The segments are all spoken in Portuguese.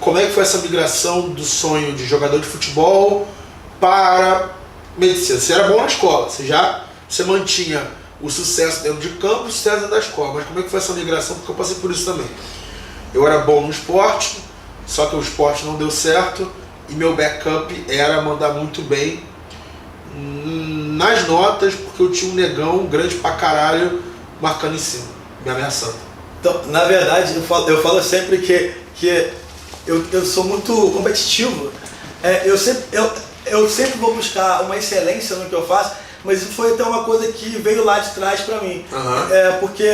como é que foi essa migração do sonho de jogador de futebol para medicina? Você era bom na escola, você mantinha o sucesso dentro de campo e o sucesso dentro da escola, mas como é que foi essa migração? Porque eu passei por isso também. Eu era bom no esporte, só que o esporte não deu certo e meu backup era mandar muito bem nas notas, porque eu tinha um negão grande pra caralho marcando em cima, me ameaçando. Então, na verdade, eu falo sempre que eu sou muito competitivo. Eu sempre vou buscar uma excelência no que eu faço, mas isso foi até uma coisa que veio lá de trás pra mim. Porque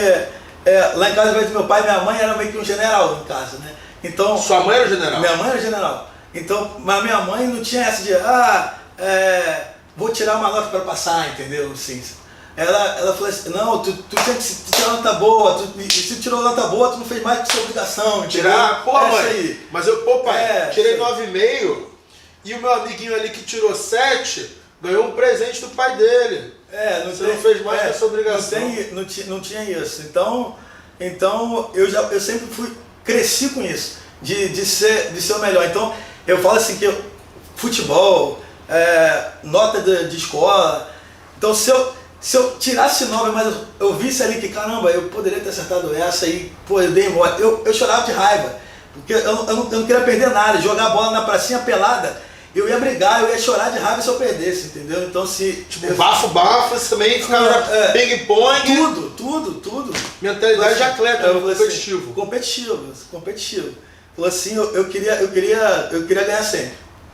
lá em casa, ao invés do meu pai, minha mãe era meio que um general em casa, né? Então, sua mãe era general? Minha mãe era general. Então, mas minha mãe não tinha essa de, vou tirar uma nota para passar, entendeu? Assim, ela falou assim, não, tu tinha que tirar nota boa, se tu tirou nota boa, tu não fez mais que sua obrigação. Tirar, pô, mãe, aí. mas eu, pô, pai, tirei 9,5 e o meu amiguinho ali que tirou 7 ganhou um presente do pai dele. Não fez mais que a sua obrigação. Não tinha isso. Então eu sempre cresci com isso, de ser o melhor. Então, eu falo assim que futebol, nota de escola. Então, se eu tirasse 9, mas eu visse ali que, caramba, eu poderia ter acertado essa e, pô, eu dei mole. Eu chorava de raiva, porque eu não queria perder nada. Jogar bola na pracinha pelada, eu ia brigar, eu ia chorar de raiva se eu perdesse, entendeu? Então, se... Tipo, bafo, você também ficava ping-pong. Tudo. Mentalidade de atleta, competitivo. Falou assim, eu queria ganhar sempre.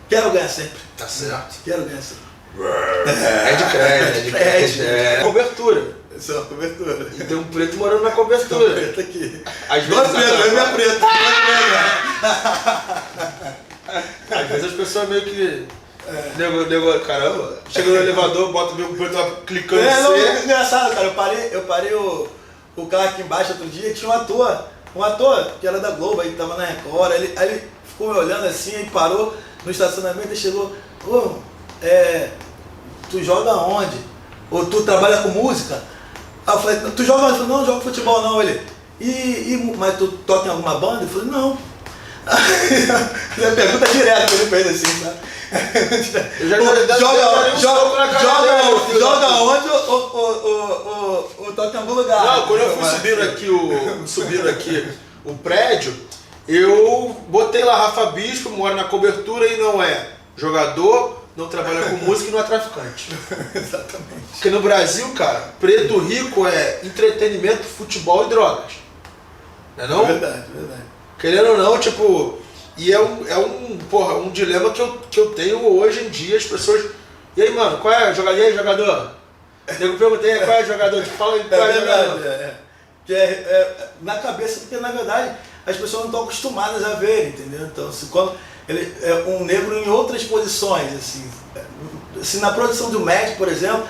Quero ganhar sempre. Tá certo. Quero ganhar sempre. É de crédito. É cobertura. Isso é uma cobertura. E tem um preto morando na cobertura. Tem um preto aqui. Às vezes é minha preta. Às vezes as pessoas meio que... Nego, caramba, chega no elevador, bota o meu preto clicando em C. Engraçado, cara, eu parei o carro aqui embaixo outro dia e tinha um ator que era da Globo, aí tava na Record, aí ele ficou me olhando assim, aí parou no estacionamento e chegou, tu joga onde? Ou tu trabalha com música? Aí eu falei, tu joga onde? Eu falei, não jogo futebol não. Ele, mas tu toca em alguma banda? Eu falei, não. Pergunta direto que ele fez assim, sabe? Joga onde ou toca em algum lugar? Não, quando eu fui subindo aqui o prédio, eu botei lá Rafa Bispo, mora na cobertura e não é jogador, não trabalha com música e não é traficante. Exatamente. Porque no Brasil, cara, preto rico é entretenimento, futebol e drogas. Não é não? Verdade. Querendo ou não, tipo... E é um dilema que eu tenho hoje em dia, as pessoas... E aí, mano, qual é? Jogador? E aí, jogador? Eu perguntei, qual é jogador? Fala aí, qual é jogador? Na cabeça, porque na verdade as pessoas não estão acostumadas a ver, entendeu? Então, quando ele é um negro em outras posições, assim na produção do médico, por exemplo,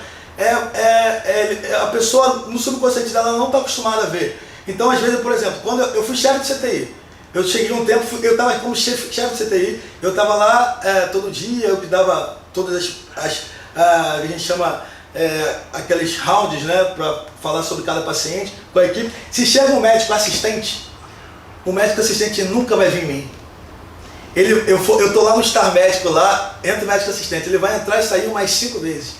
a pessoa no subconsciente dela não está acostumada a ver. Então, às vezes, por exemplo, quando eu fui chefe de CTI, eu cheguei um tempo, eu estava como chefe de CTI, eu estava lá todo dia, eu que dava todas a gente chama aqueles rounds, né, para falar sobre cada paciente com a equipe. Se chega um médico assistente, o médico assistente nunca vai vir em mim. Eu tô lá no estar médico lá, entra o médico assistente, ele vai entrar e sair umas 5 vezes.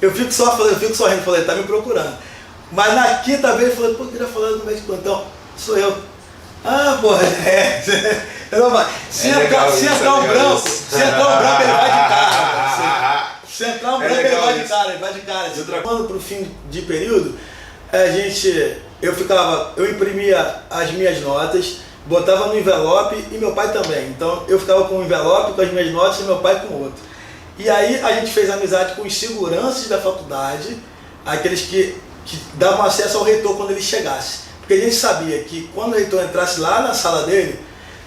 Eu fico sorrindo, falei, tá me procurando. Mas na quinta vez eu falei, pô, eu queria falar do médico plantão, sou eu. Porra, se entrar um branco, ele vai de cara. Se entrar um branco, ele vai de cara. Quando pro fim de período, eu imprimia as minhas notas, botava no envelope e meu pai também. Então eu ficava com um envelope com as minhas notas e meu pai com outro. E aí a gente fez amizade com os seguranças da faculdade, aqueles que davam acesso ao reitor quando ele chegasse. Porque a gente sabia que quando o reitor entrasse lá na sala dele,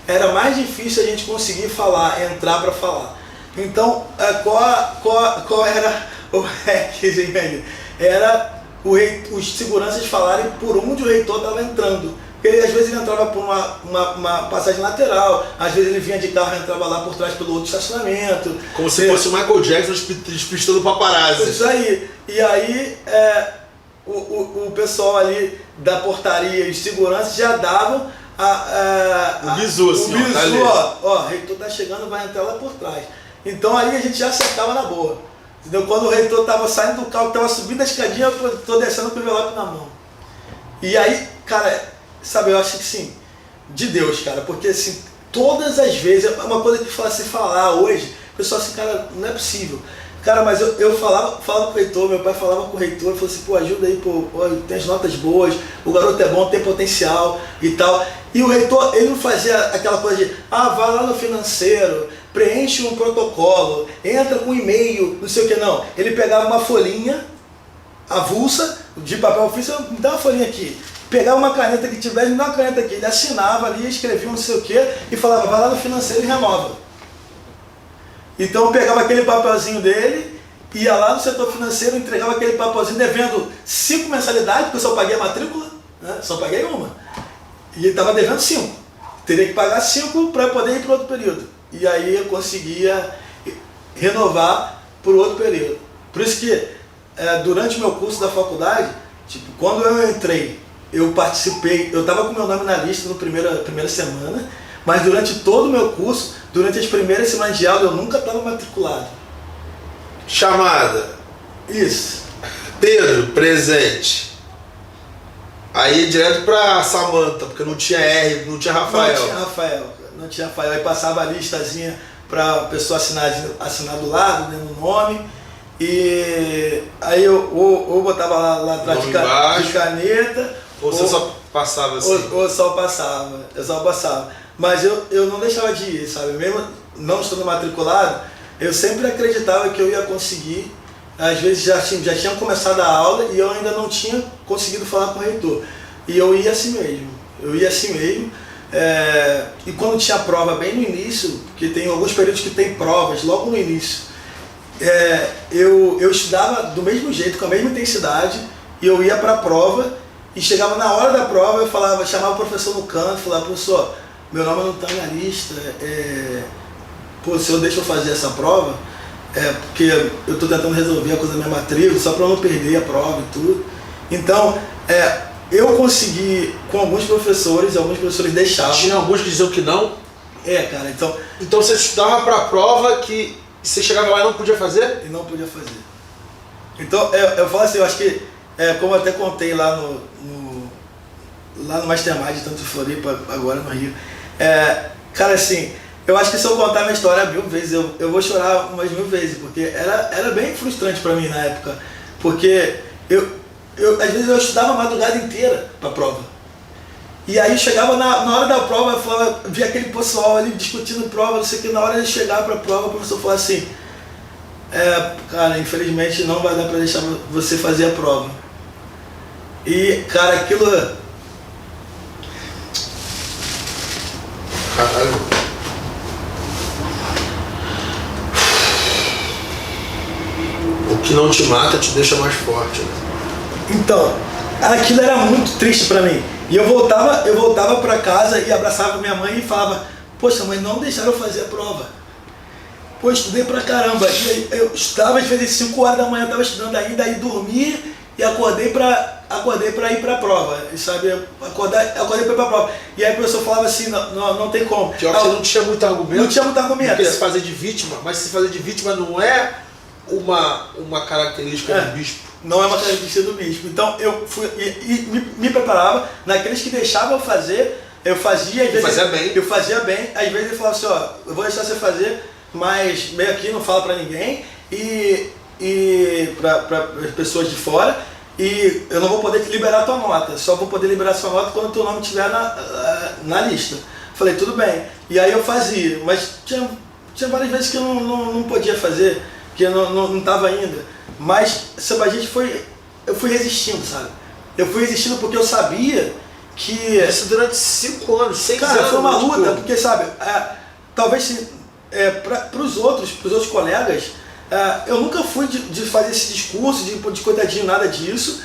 era mais difícil a gente conseguir entrar para falar. Então, qual era o hack? Era os seguranças falarem por onde o reitor estava entrando. Porque às vezes ele entrava por uma passagem lateral, às vezes ele vinha de carro e entrava lá por trás pelo outro estacionamento. Como se fosse o Michael Jackson despistando paparazzi. Isso aí. E aí o pessoal ali da portaria e os seguranças já davam O bizu, assim, o bizu, tá ali. ó, o reitor tá chegando, vai entrar lá por trás. Então ali a gente já acertava na boa. Entendeu? Quando o reitor tava saindo do carro, tava subindo a escadinha, eu tô descendo com o envelope na mão. E aí, cara, sabe, eu acho que sim, de Deus, cara, porque assim, todas as vezes, é uma coisa que se falar hoje, o pessoal assim, cara, não é possível. Cara, mas eu falava com o reitor, meu pai falava com o reitor, falou assim, pô, ajuda aí, pô, tem as notas boas, o garoto é bom, tem potencial e tal. E o reitor, ele não fazia aquela coisa de, vai lá no financeiro, preenche um protocolo, entra com um e-mail, não sei o que, não. Ele pegava uma folhinha avulsa, de papel ofício, me dá uma folhinha aqui. Pegava uma caneta que tivesse, me dá uma caneta aqui. Ele assinava ali, escrevia um não sei o que e falava, vai lá no financeiro e renova. Então eu pegava aquele papelzinho dele, ia lá no setor financeiro, entregava aquele papelzinho devendo 5 mensalidades, porque eu só paguei a matrícula, né? Só paguei uma. E ele estava devendo 5. Teria que pagar 5 para poder ir para outro período. E aí eu conseguia renovar por outro período. Por isso que durante o meu curso da faculdade, tipo, quando eu entrei, eu participei, eu estava com meu nome na lista na primeira semana, mas durante todo o meu curso, durante as primeiras semanas de aula, eu nunca estava matriculado. Chamada. Isso. Pedro, presente. Aí direto pra Samanta, porque não tinha R, não tinha Rafael. Não tinha Rafael. Aí passava a listazinha pra pessoa assinar do lado, né, no nome. E aí eu ou botava lá atrás de caneta. Ou você só passava assim? Ou só passava. Eu só passava. Mas eu não deixava de ir, sabe? Mesmo não estando matriculado, eu sempre acreditava que eu ia conseguir. Às vezes já tinha começado a aula e eu ainda não tinha conseguido falar com o reitor. E eu ia assim mesmo. E quando tinha prova bem no início, porque tem alguns períodos que tem provas logo no início, eu estudava do mesmo jeito, com a mesma intensidade, e eu ia para a prova, e chegava na hora da prova, eu chamava o professor no canto, falava, professor, meu nome não está na lista, o senhor deixa eu fazer essa prova? Porque eu estou tentando resolver a coisa da minha matrícula, só para não perder a prova e tudo. Então, eu consegui, com alguns professores deixavam. Tinha alguns que diziam que não? Cara, então... Então você estudava para a prova que você chegava lá e não podia fazer? E não podia fazer. Então, eu falo assim, eu acho que, como eu até contei lá no Mastermind, tanto em Floripa, agora no Rio, cara, assim... Eu acho que se eu contar minha história 1000 vezes, eu vou chorar umas 1000 vezes, porque era bem frustrante para mim na época. Porque às vezes eu estudava a madrugada inteira para a prova. E aí chegava na hora da prova, via aquele pessoal ali discutindo prova, não sei o que, na hora de chegar para a prova, o professor falou assim, cara, infelizmente não vai dar para deixar você fazer a prova. E, cara, aquilo... Caralho. O que não te mata te deixa mais forte, né? Então, aquilo era muito triste pra mim. E eu voltava pra casa e abraçava minha mãe e falava, poxa, mãe, não deixaram eu fazer a prova. Pô, estudei pra caramba. E aí, eu estava às vezes 5 horas da manhã, eu estava estudando ainda, aí dormi e acordei pra ir pra prova. E, sabe, acordei pra ir pra prova. E aí o professor falava assim, não tem como. Pior que você não tinha muito argumento. Não tinha muito argumento. Porque se fazer de vítima, mas se fazer de vítima não é uma característica do bispo. Não é uma característica do bispo. Então eu fui me preparava, naqueles que deixavam eu fazer, eu fazia, às vezes eu fazia bem, às vezes ele falava assim, eu vou deixar você fazer, mas meio aqui, não fala pra ninguém, e para as pessoas de fora, e eu não vou poder te liberar a tua nota, só vou poder liberar a sua nota quando o teu nome estiver na lista. Falei, tudo bem. E aí eu fazia, mas tinha várias vezes que eu não podia fazer, que eu não estava ainda. Mas, sabe, eu fui resistindo, sabe? Eu fui resistindo porque eu sabia que... Isso durante 5 anos, 6 anos. Cara, foi uma luta, porque, sabe, talvez para os outros colegas, eu nunca fui de fazer esse discurso, de coitadinho, nada disso.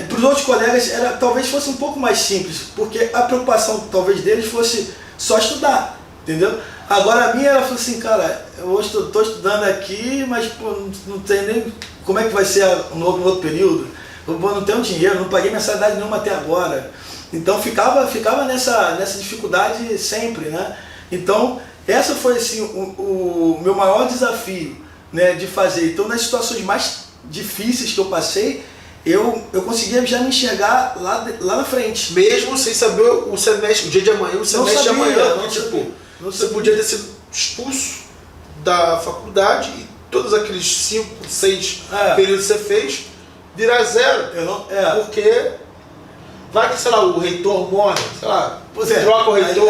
Para os outros colegas, talvez fosse um pouco mais simples, porque a preocupação, talvez, deles fosse só estudar, entendeu? Agora a minha, ela falou assim, cara, eu estou estudando aqui, mas pô, não tem nem como é que vai ser no outro período. Eu não tenho dinheiro, não paguei mensalidade nenhuma até agora. Então ficava nessa dificuldade sempre, né? Então, essa foi assim, o meu maior desafio, né, de fazer. Então, nas situações mais difíceis que eu passei, eu conseguia já me enxergar lá na frente. Mesmo sem saber o semestre, o dia de amanhã, o semestre de amanhã. Você podia ter sido expulso da faculdade e todos aqueles 5, 6 períodos que você fez virar zero. Porque vai que, sei lá, o reitor morre, sei lá, troca o reitor.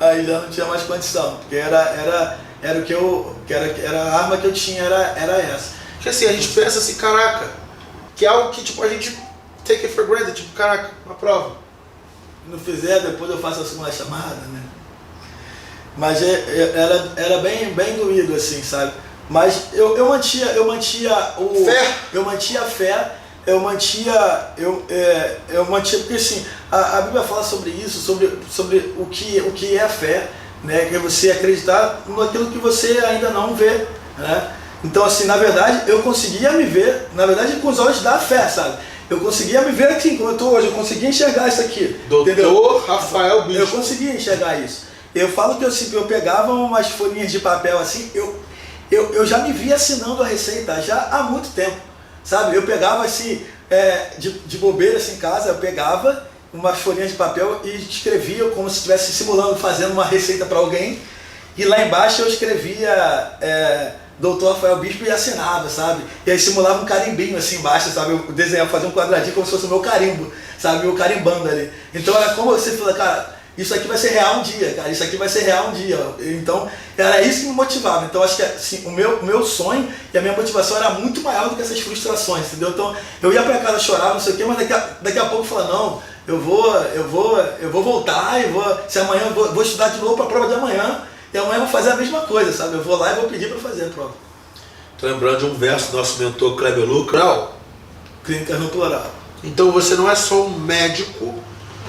Aí já não tinha mais condição, porque era a arma que eu tinha, era essa. Porque assim, a gente pensa assim, caraca, que é algo que tipo, a gente take it for granted, tipo, caraca, uma prova. Não fizer, depois eu faço a segunda chamada, né? Mas era bem doído, assim, sabe? Mas eu mantia fé. Eu mantia a fé, eu mantia, porque assim, a Bíblia fala sobre isso, sobre o que é a fé, né? Que é você acreditar naquilo que você ainda não vê, né? Então, assim, na verdade, eu conseguia me ver, na verdade, com os olhos da fé, sabe? Eu conseguia me ver assim, como eu estou hoje, eu conseguia enxergar isso aqui. Doutor Rafael Bispo. Eu conseguia enxergar isso. Eu falo que eu pegava umas folhinhas de papel assim, eu já me via assinando a receita já há muito tempo, sabe? Eu pegava assim, de bobeira assim em casa, eu pegava umas folhinhas de papel e escrevia como se estivesse simulando, fazendo uma receita para alguém, e lá embaixo eu escrevia Doutor Rafael Bispo e assinava, sabe? E aí simulava um carimbinho assim embaixo, sabe? Eu desenhava, fazia um quadradinho como se fosse o meu carimbo, sabe? Eu carimbando ali. Então era como você fala, cara, isso aqui vai ser real um dia, cara, isso aqui vai ser real um dia. Então, era isso que me motivava. Então, acho que assim, o meu sonho e a minha motivação era muito maior do que essas frustrações, entendeu? Então, eu ia pra casa, chorava, não sei o quê, mas daqui a pouco eu falava, não, eu vou voltar, se amanhã eu vou estudar de novo pra prova de amanhã, e amanhã eu vou fazer a mesma coisa, sabe? Eu vou lá e vou pedir pra fazer a prova. Tô lembrando de um verso do nosso mentor Kleber Lucas. Clínicas no plural. Então, você não é só um médico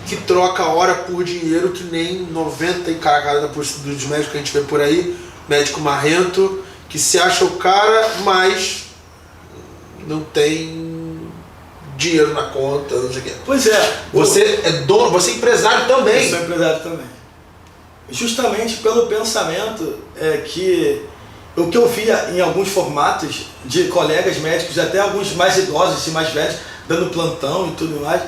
que troca hora por dinheiro, que nem 90 e caralho dos médicos que a gente vê por aí, médico marrento, que se acha o cara, mas não tem dinheiro na conta, não sei o quê. Pois é. Você é dono, você é empresário também. Eu sou empresário também. Justamente pelo pensamento que o que eu via em alguns formatos de colegas médicos, até alguns mais idosos e mais velhos, dando plantão e tudo mais,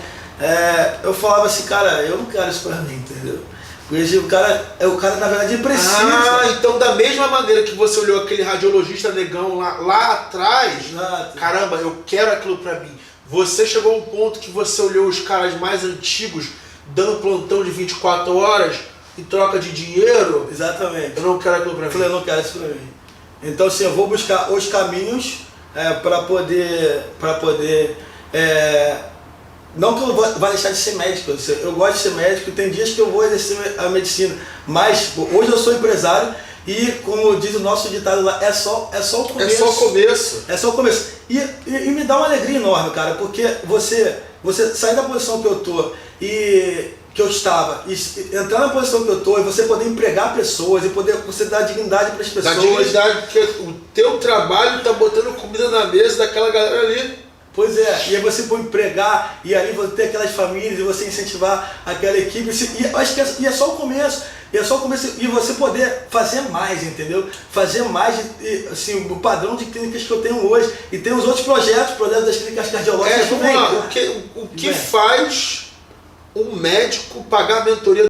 eu falava assim, cara, eu não quero isso pra mim, entendeu? Porque o cara na verdade precisa. Então da mesma maneira que você olhou aquele radiologista negão lá atrás, Exato. Caramba, eu quero aquilo pra mim. Você chegou a um ponto que você olhou os caras mais antigos dando plantão de 24 horas em troca de dinheiro. Exatamente. Eu não quero aquilo pra mim. Eu falei, eu não quero isso pra mim. Então assim, eu vou buscar os caminhos para poder não que eu vá deixar de ser médico, eu gosto de ser médico, tem dias que eu vou exercer a medicina, mas hoje eu sou empresário e, como diz o nosso ditado lá, é só o começo. É só o começo. É só o começo. E me dá uma alegria enorme, cara, porque você sair da posição que eu tô e que eu estava, e entrar na posição que eu tô e você poder empregar pessoas e poder você dar dignidade para as pessoas. Dá dignidade, porque o teu trabalho tá botando comida na mesa daquela galera ali. Pois é, e aí você pode empregar, e aí você ter aquelas famílias, e você incentivar aquela equipe, e eu acho que é só o começo, e você poder fazer mais, entendeu? Fazer mais, assim, o padrão de clínicas que eu tenho hoje, e tem os outros projetos das clínicas cardiológicas também. O que faz um médico pagar a mentoria?